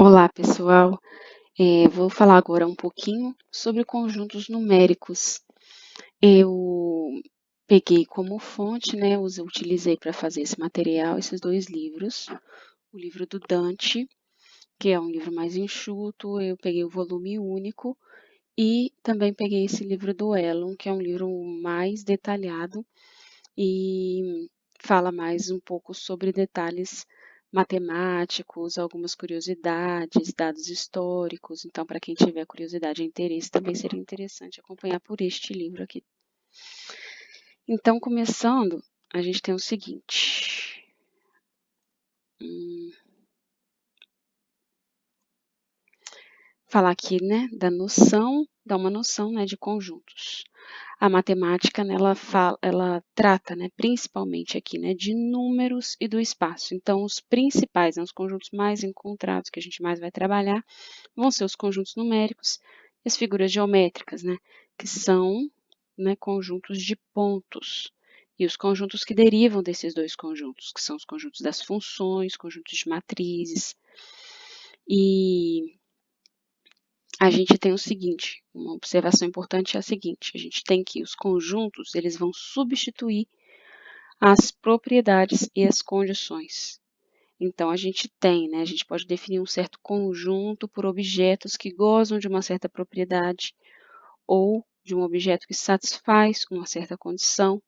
Olá, pessoal. Vou falar agora um pouquinho sobre conjuntos numéricos. Eu peguei como fonte, né, utilizei para fazer esse material, esses dois livros. O livro do Dante, que é um livro mais enxuto, eu peguei o volume único, e também peguei esse livro do Elon, que é um livro mais detalhado e fala mais um pouco sobre detalhes matemáticos, algumas curiosidades, dados históricos. Então, para quem tiver curiosidade e interesse, também seria interessante acompanhar por este livro aqui. Então, começando, a gente tem o seguinte. Falar aqui, né, dá uma noção, né, de conjuntos. A matemática, né, ela trata, né, principalmente aqui, né, de números e do espaço. Então, os principais, né, os conjuntos mais encontrados, que a gente mais vai trabalhar, vão ser os conjuntos numéricos e as figuras geométricas, né, que são, né, conjuntos de pontos. E os conjuntos que derivam desses dois conjuntos, que são os conjuntos das funções, conjuntos de matrizes. E a gente tem o seguinte, uma observação importante é a seguinte, a gente tem que os conjuntos, eles vão substituir as propriedades e as condições. Então, a gente tem, né, a gente pode definir um certo conjunto por objetos que gozam de uma certa propriedade, ou de um objeto que satisfaz uma certa condição,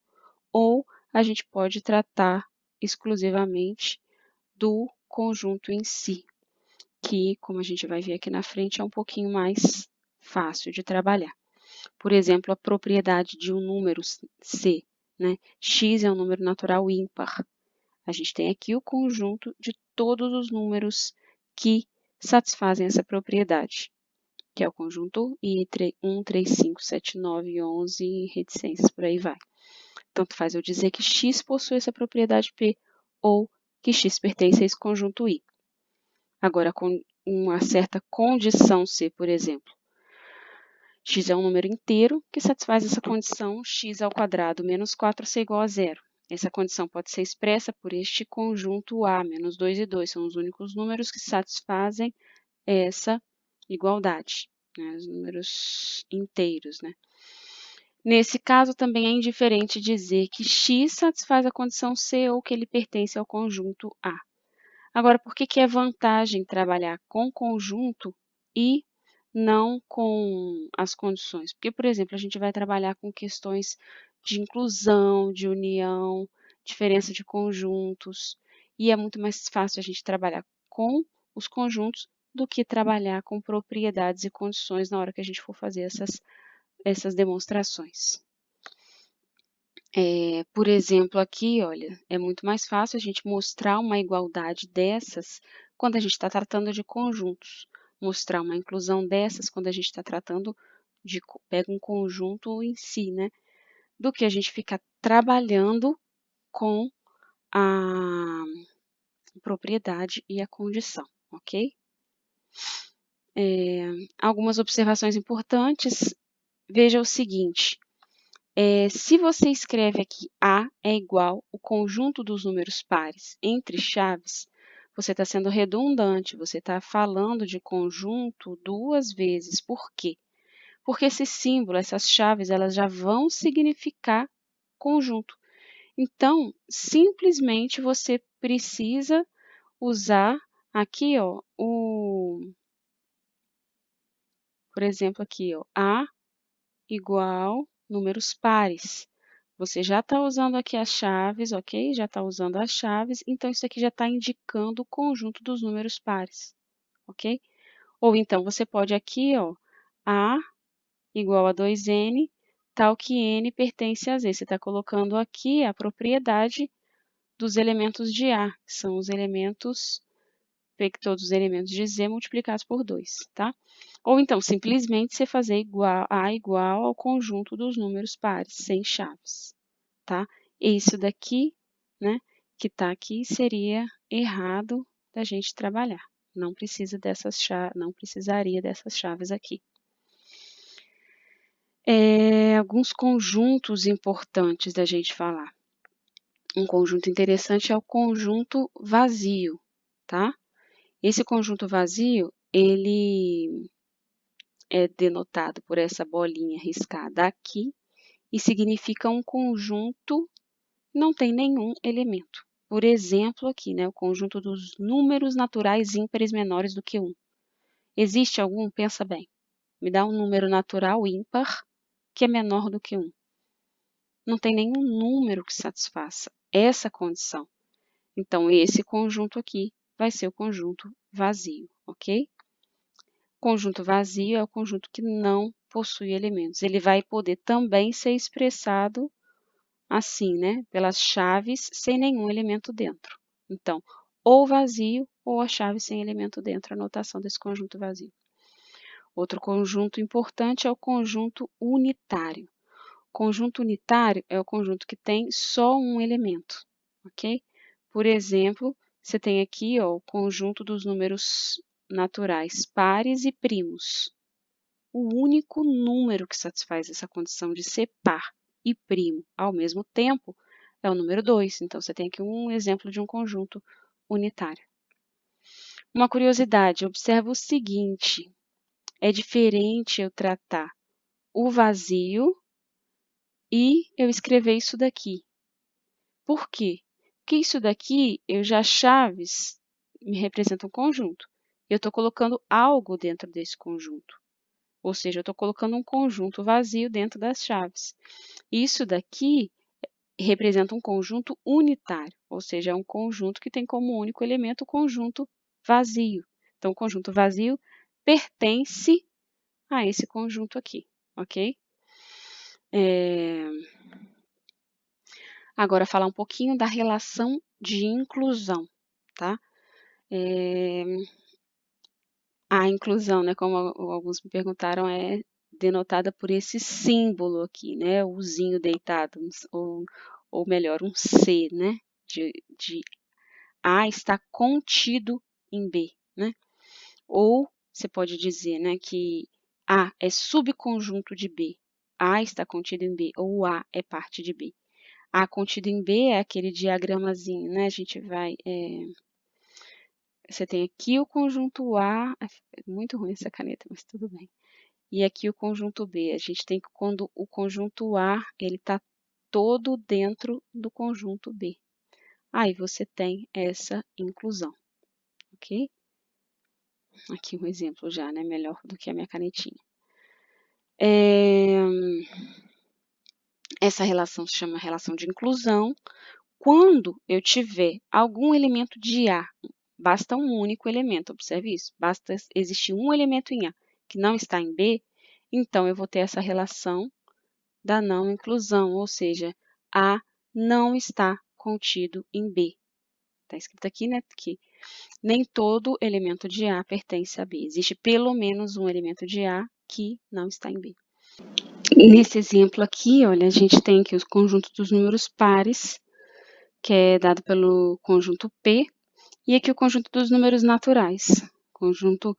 ou a gente pode tratar exclusivamente do conjunto em si, que, como a gente vai ver aqui na frente, é um pouquinho mais fácil de trabalhar. Por exemplo, a propriedade de um número C, né? X é um número natural ímpar. A gente tem aqui o conjunto de todos os números que satisfazem essa propriedade, que é o conjunto I, 1, 3, 5, 7, 9, 11, reticências, por aí vai. Tanto faz eu dizer que X possui essa propriedade P ou que X pertence a esse conjunto I. Agora, com uma certa condição C, por exemplo, x é um número inteiro que satisfaz essa condição x ao quadrado menos 4c igual a zero. Essa condição pode ser expressa por este conjunto A, menos 2 e 2, são os únicos números que satisfazem essa igualdade, né, os números inteiros. Né? Nesse caso, também é indiferente dizer que x satisfaz a condição C ou que ele pertence ao conjunto A. Agora, por que é vantagem trabalhar com conjunto e não com as condições? Porque, por exemplo, a gente vai trabalhar com questões de inclusão, de união, diferença de conjuntos, e é muito mais fácil a gente trabalhar com os conjuntos do que trabalhar com propriedades e condições na hora que a gente for fazer essas demonstrações. Por exemplo, aqui, olha, é muito mais fácil a gente mostrar uma igualdade dessas quando a gente está tratando de conjuntos, mostrar uma inclusão dessas quando a gente está tratando de, pega um conjunto em si, né? Do que a gente ficar trabalhando com a propriedade e a condição, ok? Algumas observações importantes, veja o seguinte, se você escreve aqui A é igual o conjunto dos números pares entre chaves, você está sendo redundante, você está falando de conjunto duas vezes. Por quê? Porque esse símbolo, essas chaves, elas já vão significar conjunto. Então, simplesmente você precisa usar aqui, ó, por exemplo, aqui, ó, A igual números pares. Você já está usando aqui as chaves, ok? Já está usando as chaves, então isso aqui já está indicando o conjunto dos números pares, ok? Ou então você pode aqui, ó, A igual a 2n, tal que n pertence a z. Você está colocando aqui a propriedade dos elementos de A, que são os elementos, todos os elementos de z multiplicados por 2, tá? Ou então, simplesmente, você fazer A igual ao conjunto dos números pares, sem chaves, tá? Isso daqui, né, que está aqui, seria errado da gente trabalhar. Não precisaria dessas chaves aqui. Alguns conjuntos importantes da gente falar. Um conjunto interessante é o conjunto vazio, tá? Esse conjunto vazio, ele é denotado por essa bolinha riscada aqui e significa um conjunto que não tem nenhum elemento. Por exemplo, aqui, né, o conjunto dos números naturais ímpares menores do que 1. Existe algum? Pensa bem. Me dá um número natural ímpar que é menor do que 1. Não tem nenhum número que satisfaça essa condição. Então, esse conjunto aqui vai ser o conjunto vazio, ok? Conjunto vazio é o conjunto que não possui elementos. Ele vai poder também ser expressado assim, né? Pelas chaves sem nenhum elemento dentro. Então, ou vazio ou a chave sem elemento dentro, a notação desse conjunto vazio. Outro conjunto importante é o conjunto unitário. Conjunto unitário é o conjunto que tem só um elemento, ok? Por exemplo, você tem aqui ó, o conjunto dos números naturais pares e primos. O único número que satisfaz essa condição de ser par e primo ao mesmo tempo é o número 2. Então, você tem aqui um exemplo de um conjunto unitário. Uma curiosidade, observa o seguinte, é diferente eu tratar o vazio e eu escrever isso daqui. Por quê? Porque isso daqui, as chaves me representam um conjunto. Eu estou colocando algo dentro desse conjunto. Ou seja, eu estou colocando um conjunto vazio dentro das chaves. Isso daqui representa um conjunto unitário, ou seja, é um conjunto que tem como único elemento o conjunto vazio. Então, o conjunto vazio pertence a esse conjunto aqui, ok? Agora, falar um pouquinho da relação de inclusão, tá? A inclusão, né, como alguns me perguntaram, é denotada por esse símbolo aqui, né, o Uzinho deitado, ou melhor, um C, né, de A está contido em B, né? Ou você pode dizer, né, que A é subconjunto de B, A está contido em B, ou A é parte de B. A contido em B é aquele diagramazinho, né? A gente vai você tem aqui o conjunto A, é muito ruim essa caneta, mas tudo bem. E aqui o conjunto B, a gente tem que quando o conjunto A, ele está todo dentro do conjunto B. Aí você tem essa inclusão, ok? Aqui um exemplo já, né? Melhor do que a minha canetinha. Essa relação se chama relação de inclusão. Quando eu tiver algum elemento de A, basta um único elemento, observe isso, basta existir um elemento em A que não está em B, então eu vou ter essa relação da não inclusão, ou seja, A não está contido em B. Está escrito aqui, né, que nem todo elemento de A pertence a B. Existe pelo menos um elemento de A que não está em B. Nesse exemplo aqui, olha, a gente tem aqui os conjuntos dos números pares, que é dado pelo conjunto P, e aqui o conjunto dos números naturais. Conjunto,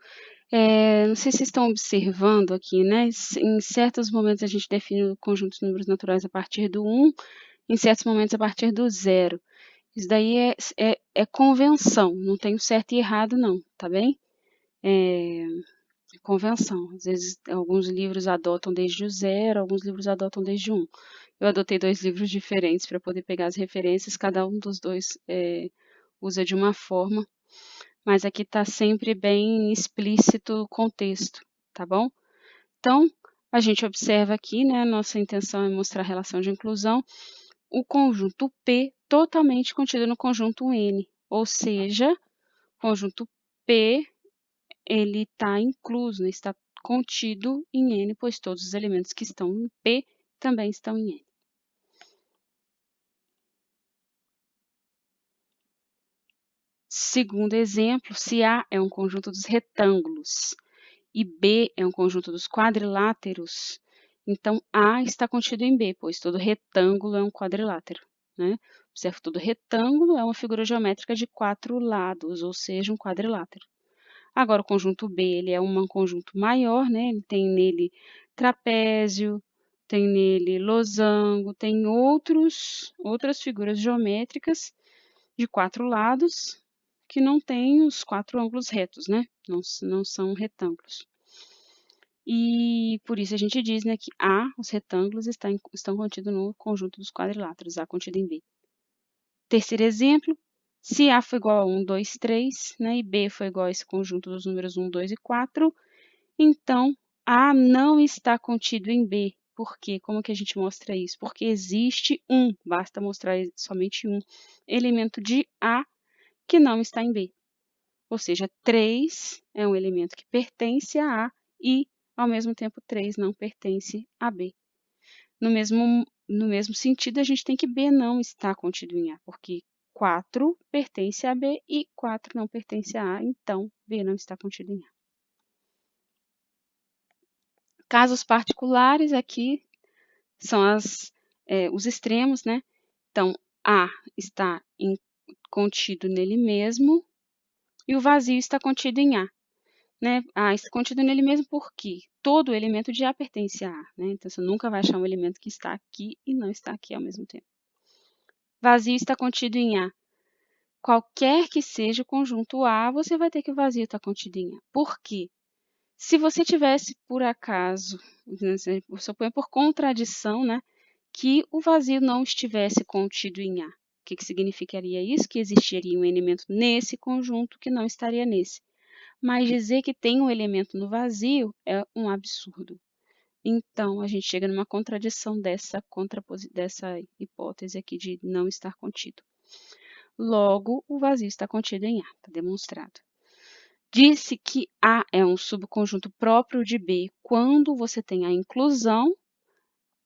não sei se vocês estão observando aqui, né? Em certos momentos a gente define o conjunto de números naturais a partir do 1, em certos momentos a partir do 0. Isso daí é convenção, não tem o certo e errado não, tá bem? Convenção. Às vezes alguns livros adotam desde o 0, alguns livros adotam desde o 1. Eu adotei 2 livros diferentes para poder pegar as referências, cada um dos dois usa de uma forma, mas aqui está sempre bem explícito o contexto, tá bom? Então, a gente observa aqui, né, nossa intenção é mostrar a relação de inclusão, o conjunto P totalmente contido no conjunto N, ou seja, o conjunto P, ele está incluso, está contido em N, pois todos os elementos que estão em P também estão em N. Segundo exemplo, se A é um conjunto dos retângulos e B é um conjunto dos quadriláteros, então A está contido em B, pois todo retângulo é um quadrilátero, né? Observe, todo retângulo é uma figura geométrica de 4 lados, ou seja, um quadrilátero. Agora, o conjunto B, ele é um conjunto maior, né? Ele tem nele trapézio, tem nele losango, tem outras figuras geométricas de 4 lados, que não tem os 4 ângulos retos, né? Não são retângulos. E por isso a gente diz, né, que A, os retângulos, estão contidos no conjunto dos quadriláteros, A contido em B. Terceiro exemplo, se A for igual a 1, 2, 3, né, e B for igual a esse conjunto dos números 1, 2 e 4, então A não está contido em B. Por quê? Como que a gente mostra isso? Porque existe basta mostrar somente um elemento de A que não está em B. Ou seja, 3 é um elemento que pertence a A e, ao mesmo tempo, 3 não pertence a B. No mesmo sentido, a gente tem que B não está contido em A, porque 4 pertence a B e 4 não pertence a A, então B não está contido em A. Casos particulares aqui são os extremos, né? Então, A está contido nele mesmo e o vazio está contido em A. Né? A está contido nele mesmo porque todo elemento de A pertence a A. Né? Então, você nunca vai achar um elemento que está aqui e não está aqui ao mesmo tempo. Vazio está contido em A. Qualquer que seja o conjunto A, você vai ter que o vazio está contido em A. Por quê? Se você tivesse, por acaso, suponha por contradição, né, que o vazio não estivesse contido em A. O que significaria isso? Que existiria um elemento nesse conjunto que não estaria nesse. Mas dizer que tem um elemento no vazio é um absurdo. Então, a gente chega numa contradição dessa hipótese aqui de não estar contido. Logo, o vazio está contido em A, está demonstrado. Disse que A é um subconjunto próprio de B quando você tem a inclusão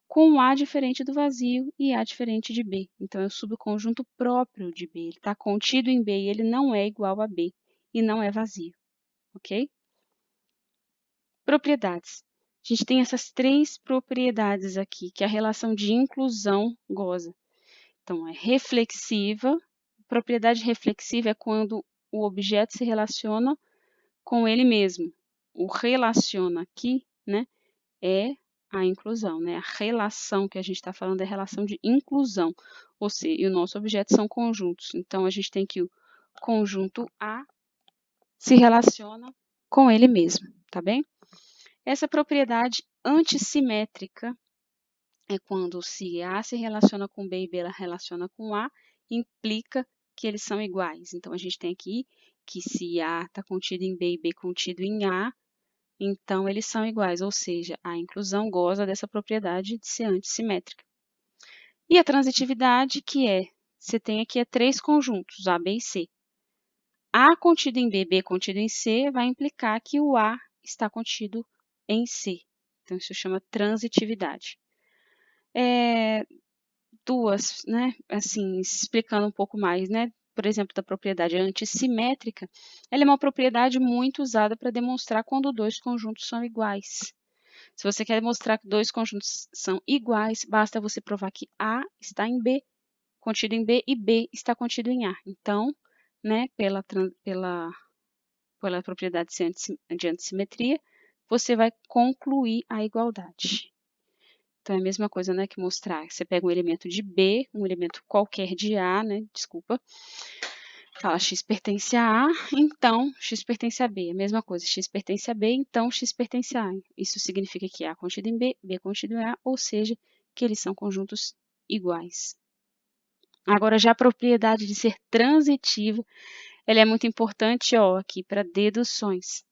com A diferente do vazio e A diferente de B. Então, é o subconjunto próprio de B. Ele está contido em B e ele não é igual a B e não é vazio. Ok? Propriedades. A gente tem essas 3 propriedades aqui que a relação de inclusão goza. Então, é reflexiva. Propriedade reflexiva é quando o objeto se relaciona com ele mesmo. O relaciona aqui, né, é a inclusão, né? A relação que a gente está falando é relação de inclusão. Ou seja, e o nosso objeto são conjuntos. Então, a gente tem que o conjunto A se relaciona com ele mesmo, tá bem? Essa propriedade antissimétrica é quando se A se relaciona com B e B ela relaciona com A, implica que eles são iguais. Então, a gente tem aqui que se A está contido em B e B contido em A, então eles são iguais, ou seja, a inclusão goza dessa propriedade de ser antissimétrica. E a transitividade, que você tem aqui 3 conjuntos, A, B e C. A contido em B, B contido em C, vai implicar que o A está contido em C. Então, isso chama transitividade. Duas, né, assim, explicando um pouco mais, né, por exemplo, da propriedade antissimétrica, ela é uma propriedade muito usada para demonstrar quando 2 conjuntos são iguais. Se você quer mostrar que 2 conjuntos são iguais, basta você provar que A está em B, contido em B, e B está contido em A. Então, né, pela propriedade de antissimetria, você vai concluir a igualdade. Então, é a mesma coisa, né, que mostrar. Você pega um elemento de B, um elemento qualquer de A, né, desculpa, fala x pertence a A, então x pertence a B. A mesma coisa, x pertence a B, então x pertence a A. Isso significa que A contido em B, B contido em A, ou seja, que eles são conjuntos iguais. Agora, já a propriedade de ser transitiva, ela é muito importante, ó, aqui para deduções.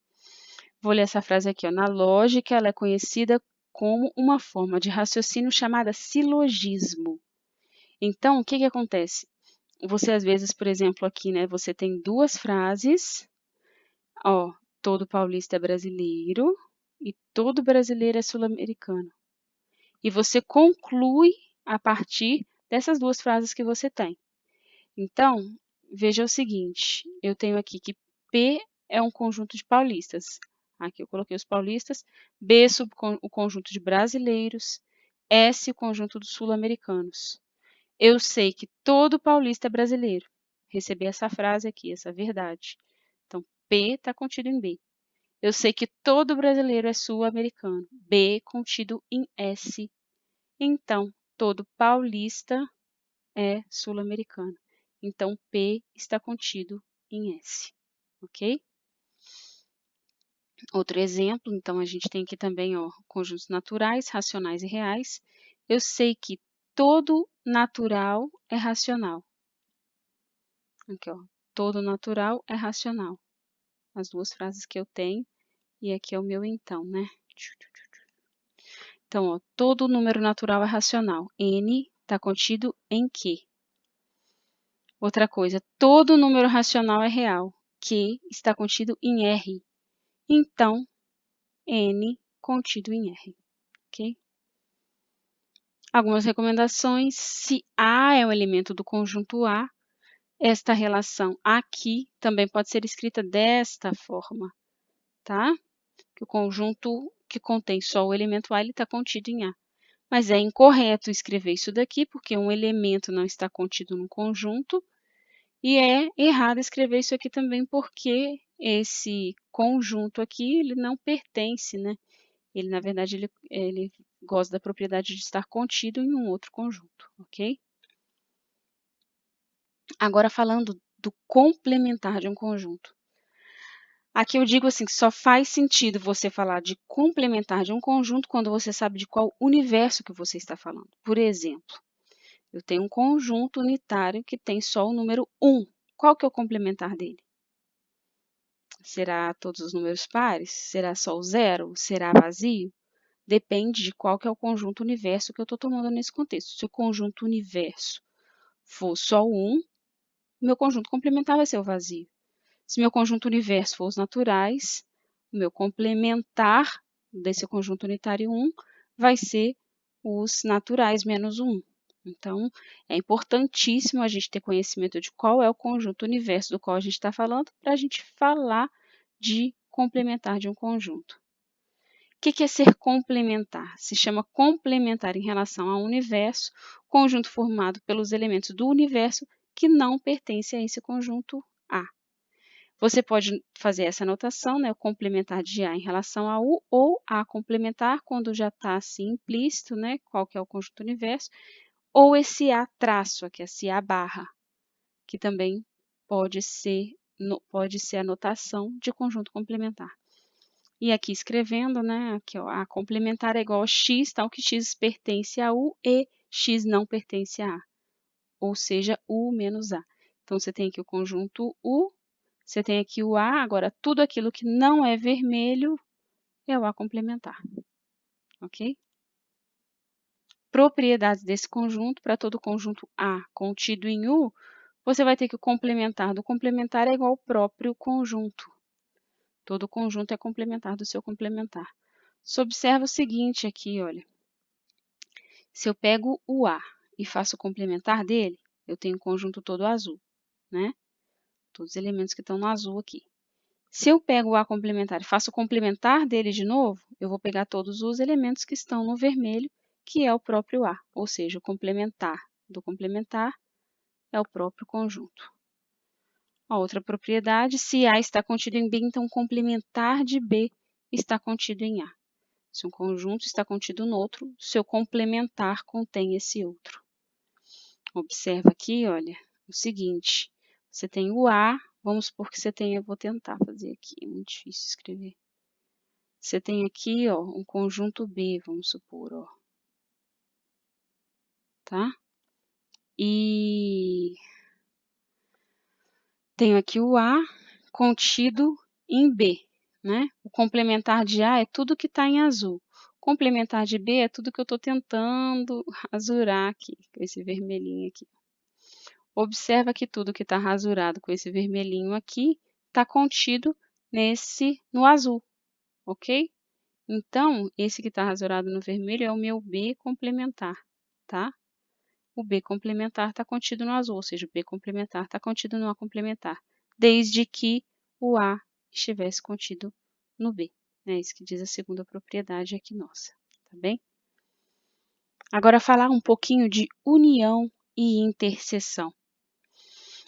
Vou ler essa frase aqui, ó. Na lógica, ela é conhecida como uma forma de raciocínio chamada silogismo. Então, o que acontece? Você, às vezes, por exemplo, aqui, né, você tem 2 frases, ó, todo paulista é brasileiro e todo brasileiro é sul-americano. E você conclui a partir dessas 2 frases que você tem. Então, veja o seguinte, eu tenho aqui que P é um conjunto de paulistas. Aqui eu coloquei os paulistas, B o conjunto de brasileiros, S o conjunto dos sul-americanos. Eu sei que todo paulista é brasileiro. Recebi essa frase aqui, essa verdade. Então, P está contido em B. Eu sei que todo brasileiro é sul-americano. B contido em S. Então, todo paulista é sul-americano. Então, P está contido em S, ok? Outro exemplo, então a gente tem aqui também, ó, conjuntos naturais, racionais e reais. Eu sei que todo natural é racional. Aqui, ó, todo natural é racional. As duas frases que eu tenho, e aqui é o meu então, né? Então, ó, todo número natural é racional. N está contido em Q. Outra coisa, todo número racional é real. Q está contido em R. Então, N contido em R. Ok? Algumas recomendações. Se A é um elemento do conjunto A, esta relação aqui também pode ser escrita desta forma, tá? Que o conjunto que contém só o elemento A está contido em A. Mas é incorreto escrever isso daqui, porque um elemento não está contido no conjunto. E é errado escrever isso aqui também, porque esse conjunto aqui, ele não pertence, né? Ele, na verdade, ele goza da propriedade de estar contido em um outro conjunto, ok? Agora, falando do complementar de um conjunto. Aqui eu digo assim, que só faz sentido você falar de complementar de um conjunto quando você sabe de qual universo que você está falando. Por exemplo, eu tenho um conjunto unitário que tem só o número 1. Qual que é o complementar dele? Será todos os números pares? Será só o zero? Será vazio? Depende de qual que é o conjunto universo que eu estou tomando nesse contexto. Se o conjunto universo for só o 1, meu conjunto complementar vai ser o vazio. Se meu conjunto universo for os naturais, o meu complementar desse conjunto unitário 1 vai ser os naturais menos 1. Então, é importantíssimo a gente ter conhecimento de qual é o conjunto universo do qual a gente está falando para a gente falar de complementar de um conjunto. O que é ser complementar? Se chama complementar em relação ao universo, conjunto formado pelos elementos do universo que não pertencem a esse conjunto A. Você pode fazer essa anotação, né, o complementar de A em relação a U, ou A complementar, quando já está assim implícito, né, qual que é o conjunto universo, ou esse A traço, aqui, esse A barra, que também pode ser a anotação de conjunto complementar. E aqui escrevendo, né, aqui, ó, A complementar é igual a X, tal que X pertence a U e X não pertence a A, ou seja, U menos A. Então, você tem aqui o conjunto U, você tem aqui o A, agora tudo aquilo que não é vermelho é o A complementar, ok? Propriedades desse conjunto, para todo conjunto A contido em U, você vai ter que o complementar do complementar é igual ao próprio conjunto. Todo conjunto é complementar do seu complementar. Você observa o seguinte aqui, olha. Se eu pego o A e faço o complementar dele, eu tenho o conjunto todo azul, né? Todos os elementos que estão no azul aqui. Se eu pego o A complementar e faço o complementar dele de novo, eu vou pegar todos os elementos que estão no vermelho, que é o próprio A, ou seja, o complementar do complementar é o próprio conjunto. A outra propriedade, se A está contido em B, então o complementar de B está contido em A. Se um conjunto está contido no outro, seu complementar contém esse outro. Observa aqui, olha, o seguinte, você tem o A, vamos supor que você tenha, vou tentar fazer aqui, é muito difícil escrever. Você tem aqui, ó, um conjunto B, vamos supor, ó. Tá? E tenho aqui o A contido em B, né? O complementar de A é tudo que está em azul. O complementar de B é tudo que eu estou tentando rasurar aqui, com esse vermelhinho aqui. Observa que tudo que está rasurado com esse vermelhinho aqui está contido no azul, ok? Então, esse que está rasurado no vermelho é o meu B complementar, tá? O B complementar está contido no azul, ou seja, o B complementar está contido no A complementar, desde que o A estivesse contido no B. É isso que diz a segunda propriedade aqui nossa, tá bem? Agora, falar um pouquinho de união e interseção.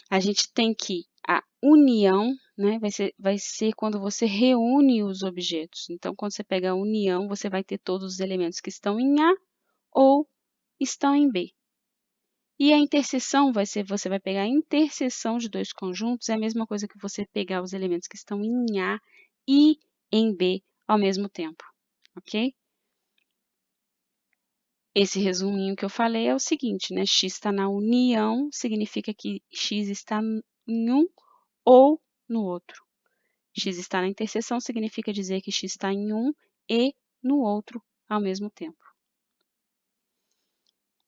A gente tem que a união, né, vai ser quando você reúne os objetos. Então, quando você pega a união, você vai ter todos os elementos que estão em A ou estão em B. E a interseção você vai pegar a interseção de dois conjuntos, é a mesma coisa que você pegar os elementos que estão em A e em B ao mesmo tempo, ok? Esse resuminho que eu falei é o seguinte, né? X está na união, significa que X está em um ou no outro. X está na interseção, significa dizer que X está em um e no outro ao mesmo tempo.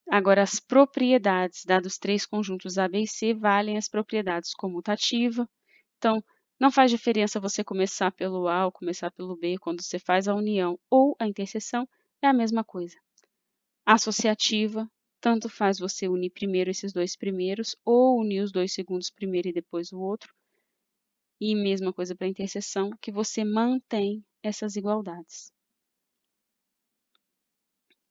Agora, as propriedades, dados três conjuntos A, B e C, valem as propriedades comutativa. Então, não faz diferença você começar pelo A ou começar pelo B, quando você faz a união ou a interseção, é a mesma coisa. Associativa, tanto faz você unir primeiro esses dois primeiros, ou unir os dois segundos primeiro e depois o outro. E mesma coisa para a interseção, que você mantém essas igualdades.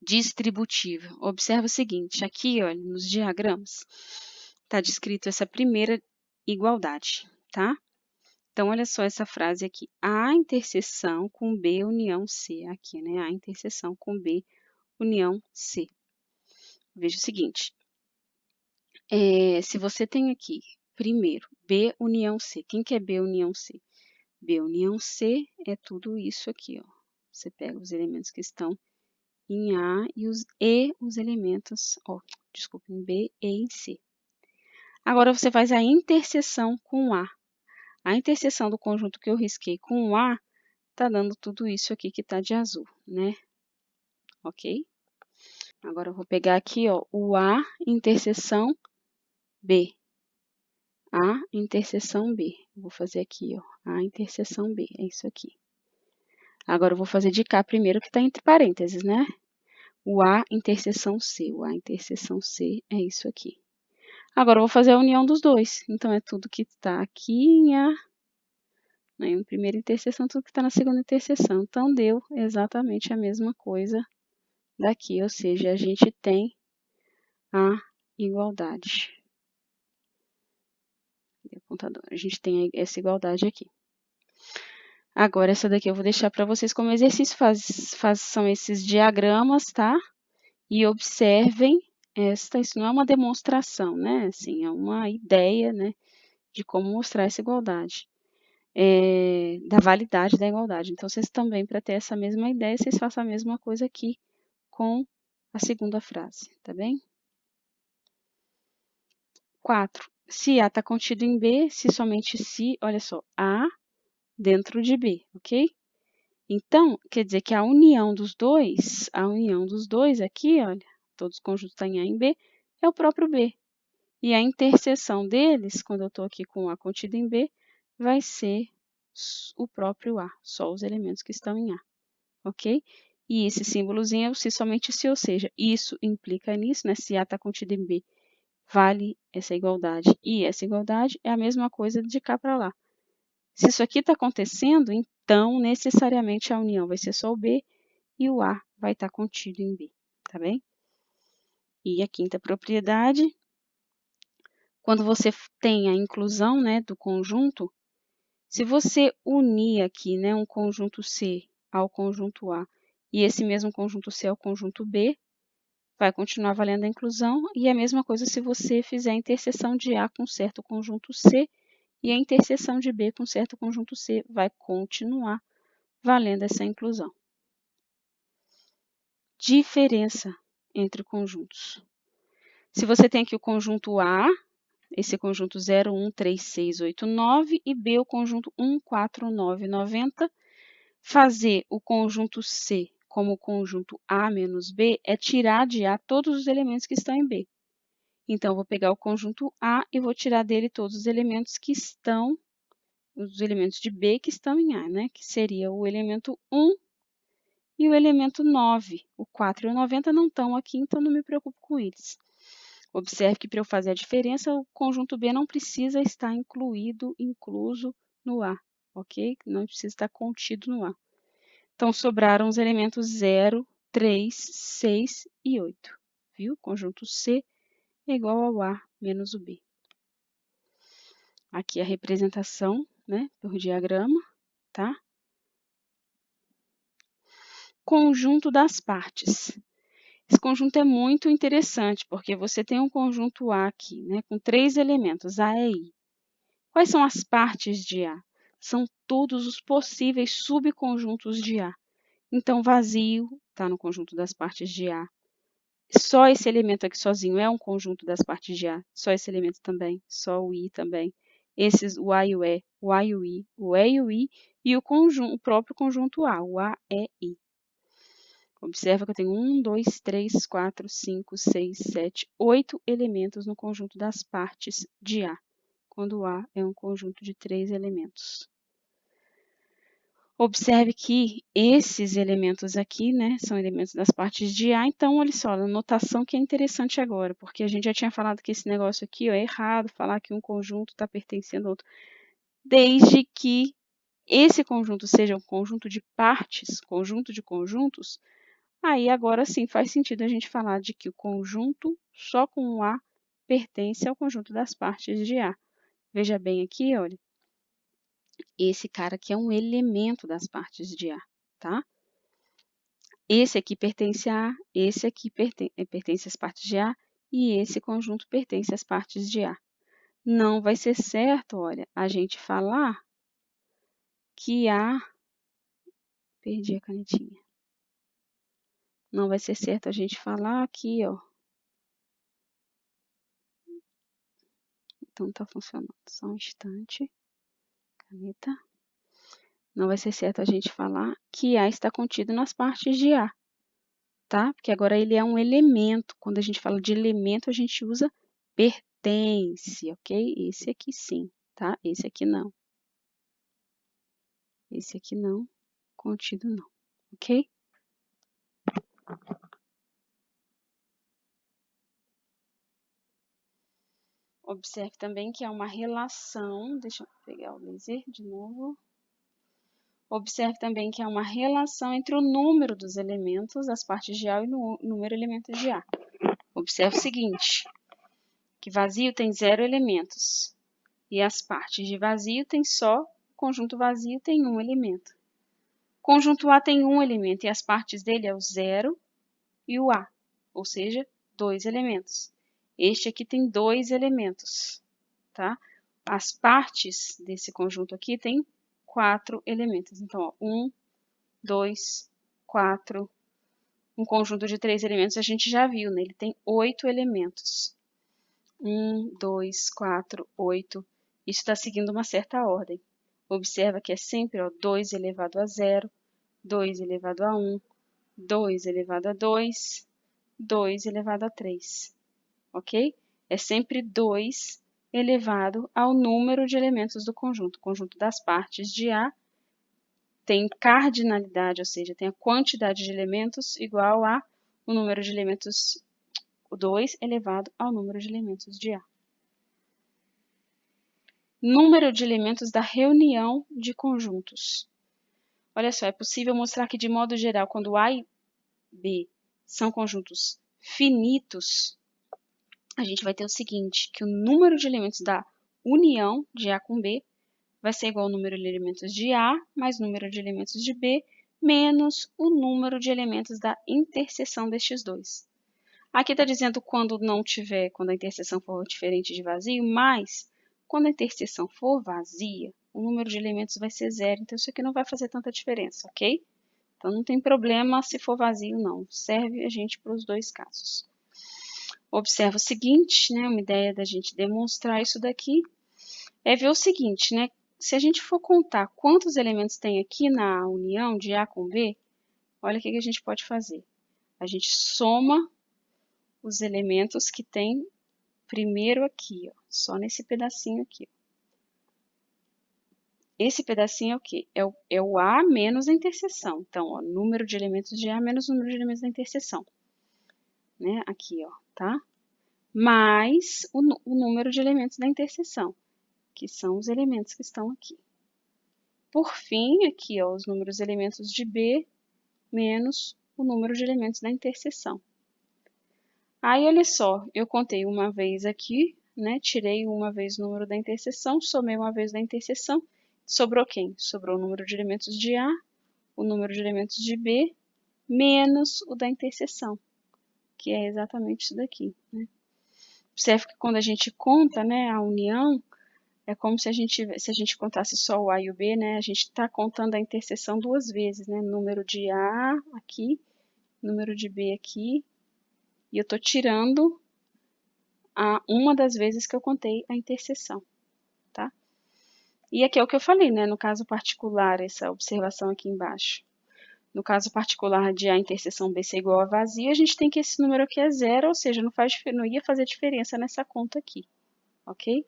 Distributiva. Observa o seguinte, aqui, olha, nos diagramas, está descrito essa primeira igualdade, tá? Então, olha só essa frase aqui. A interseção com B união C. Aqui, né? A interseção com B união C. Veja o seguinte. Se você tem aqui, primeiro, B união C. Quem que é B união C? B união C é tudo isso aqui, ó. Você pega os elementos que estão em A e os elementos, desculpa, em B e em C. Agora, você faz a interseção com A. A interseção do conjunto que eu risquei com o A está dando tudo isso aqui que está de azul, né? Ok? Agora, eu vou pegar aqui, ó, o A interseção B. A interseção B. Vou fazer aqui, ó, A interseção B. É isso aqui. Agora, eu vou fazer de cá primeiro, que está entre parênteses, né? O A interseção C. O A interseção C é isso aqui. Agora, eu vou fazer a união dos dois. Então, é tudo que está aqui em A, né, em primeira interseção, tudo que está na segunda interseção. Então, deu exatamente a mesma coisa daqui. Ou seja, a gente tem a igualdade. A gente tem essa igualdade aqui. Agora, essa daqui eu vou deixar para vocês como exercício. São esses diagramas, tá? E observem isso não é uma demonstração, né? Assim, é uma ideia, né, de como mostrar essa igualdade, da validade da igualdade. Então, vocês também, para ter essa mesma ideia, vocês façam a mesma coisa aqui com a segunda frase, tá bem? 4. Se A está contido em B, se somente se, olha só, A dentro de B, ok? Então, quer dizer que a união dos dois aqui, olha, todos os conjuntos estão em A e em B, é o próprio B. E a interseção deles, quando eu estou aqui com A contido em B, vai ser o próprio A, só os elementos que estão em A, ok? E esse símbolozinho é o se somente se, ou seja, isso implica nisso, né? Se A está contido em B, vale essa igualdade. E essa igualdade é a mesma coisa de cá para lá. Se isso aqui está acontecendo, então, necessariamente, a união vai ser só o B e o A vai estar contido em B, tá bem? E a quinta propriedade, quando você tem a inclusão, né, do conjunto, se você unir aqui, né, um conjunto C ao conjunto A e esse mesmo conjunto C ao conjunto B, vai continuar valendo a inclusão. E a mesma coisa se você fizer a interseção de A com certo conjunto C e a interseção de B com certo conjunto C, vai continuar valendo essa inclusão. Diferença entre conjuntos. Se você tem aqui o conjunto A, esse conjunto 0, 1, 3, 6, 8, 9, e B, o conjunto 1, 4, 9, 90, fazer o conjunto C como conjunto A menos B é tirar de A todos os elementos que estão em B. Então, eu vou pegar o conjunto A e vou tirar dele todos os elementos de B que estão em A, né? Que seria o elemento 1 e o elemento 9. O 4 e o 90 não estão aqui, então não me preocupo com eles. Observe que para eu fazer a diferença, o conjunto B não precisa estar incluso no A, ok? Não precisa estar contido no A. Então, sobraram os elementos 0, 3, 6 e 8. Viu? Conjunto C é igual ao A menos o B. Aqui a representação, né, por diagrama, tá? Conjunto das partes. Esse conjunto é muito interessante, porque você tem um conjunto A aqui, né, com 3 elementos, A, E, I. Quais são as partes de A? São todos os possíveis subconjuntos de A. Então, vazio está no conjunto das partes de A. Só esse elemento aqui sozinho é um conjunto das partes de A. Só esse elemento também. Só o I também. Esses, o A e o E, o A e o I, o E e o I, e o próprio conjunto A, o A, E, I. Observa que eu tenho 1, 2, 3, 4, 5, 6, 7, 8 elementos no conjunto das partes de A, quando o A é um conjunto de 3 elementos. Observe que esses elementos aqui, né, são elementos das partes de A, então, olha só, a notação que é interessante agora, porque a gente já tinha falado que esse negócio aqui ó, é errado, falar que um conjunto está pertencendo ao outro, desde que esse conjunto seja um conjunto de partes, conjunto de conjuntos, aí agora sim faz sentido a gente falar de que o conjunto só com o A pertence ao conjunto das partes de A. Veja bem aqui, olha, esse cara aqui é um elemento das partes de A, tá? Esse aqui pertence a A, esse aqui pertence às partes de A e esse conjunto pertence às partes de A. Não vai ser certo, olha, a gente falar que A... Perdi a canetinha. Não vai ser certo a gente falar aqui, ó. Então, tá funcionando. Só um instante. Caneta. Não vai ser certo a gente falar que A está contido nas partes de A, tá? Porque agora ele é um elemento. Quando a gente fala de elemento, a gente usa pertence, ok? Esse aqui sim, tá? Esse aqui não. Esse aqui não, contido não, ok? Observe também que há uma relação, deixa eu pegar o laser de novo. Observe também que há uma relação entre o número dos elementos das partes de A e o número de elementos de A. Observe o seguinte, que vazio tem 0 elementos e as partes de vazio tem só, conjunto vazio tem 1 elemento. Conjunto A tem 1 elemento e as partes dele é o 0 e o A, ou seja, 2 elementos. Este aqui tem 2 elementos, tá? As partes desse conjunto aqui tem 4 elementos. Então, ó, 1, 2, 4. Um conjunto de 3 elementos a gente já viu, né? Ele tem 8 elementos. 1, 2, 4, 8. Isso está seguindo uma certa ordem. Observa que é sempre ó, 2 elevado a 0, 2 elevado a 1, 2 elevado a 2, 2 elevado a 3. Ok? É sempre 2 elevado ao número de elementos do conjunto. O conjunto das partes de A tem cardinalidade, ou seja, tem a quantidade de elementos igual a o número de elementos, o 2 elevado ao número de elementos de A. Número de elementos da reunião de conjuntos. Olha só, é possível mostrar que, de modo geral, quando A e B são conjuntos finitos, a gente vai ter o seguinte, que o número de elementos da união de A com B vai ser igual ao número de elementos de A mais o número de elementos de B menos o número de elementos da interseção destes dois. Aqui está dizendo quando não tiver, quando a interseção for diferente de vazio, mas quando a interseção for vazia, o número de elementos vai ser 0, então isso aqui não vai fazer tanta diferença, ok? Então não tem problema se for vazio não, serve a gente para os dois casos. Observa o seguinte, né, uma ideia da gente demonstrar isso daqui é ver o seguinte, né, se a gente for contar quantos elementos tem aqui na união de A com B, olha o que a gente pode fazer. A gente soma os elementos que tem primeiro aqui, ó, só nesse pedacinho aqui. Esse pedacinho é o quê? É o A menos a interseção. Então, ó, número de elementos de A menos o número de elementos da interseção. Né? Aqui, ó, tá? Mais o número de elementos da interseção, que são os elementos que estão aqui. Por fim, aqui, ó, os números de elementos de B menos o número de elementos da interseção. Aí, olha só, eu contei uma vez aqui, né? Tirei uma vez o número da interseção, somei uma vez da interseção. Sobrou quem? Sobrou o número de elementos de A, o número de elementos de B, menos o da interseção. que é exatamente isso daqui, né? Observe que quando a gente conta, né, a união, é como se a gente contasse só o A e o B, né? A gente está contando a interseção duas vezes, né? Número de A aqui, número de B aqui, e eu estou tirando uma das vezes que eu contei a interseção, tá? E aqui é o que eu falei, né? No caso particular, essa observação aqui embaixo. No caso particular de A interseção B ser igual a vazio, a gente tem que esse número aqui é zero, ou seja, não ia fazer diferença nessa conta aqui, ok?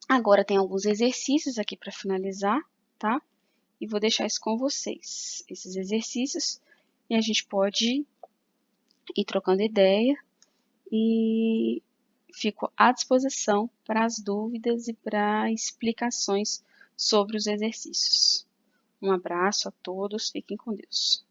Agora tem alguns exercícios aqui para finalizar, tá? E vou deixar isso com vocês, esses exercícios, e a gente pode ir trocando ideia e fico à disposição para as dúvidas e para explicações sobre os exercícios. Um abraço a todos, fiquem com Deus.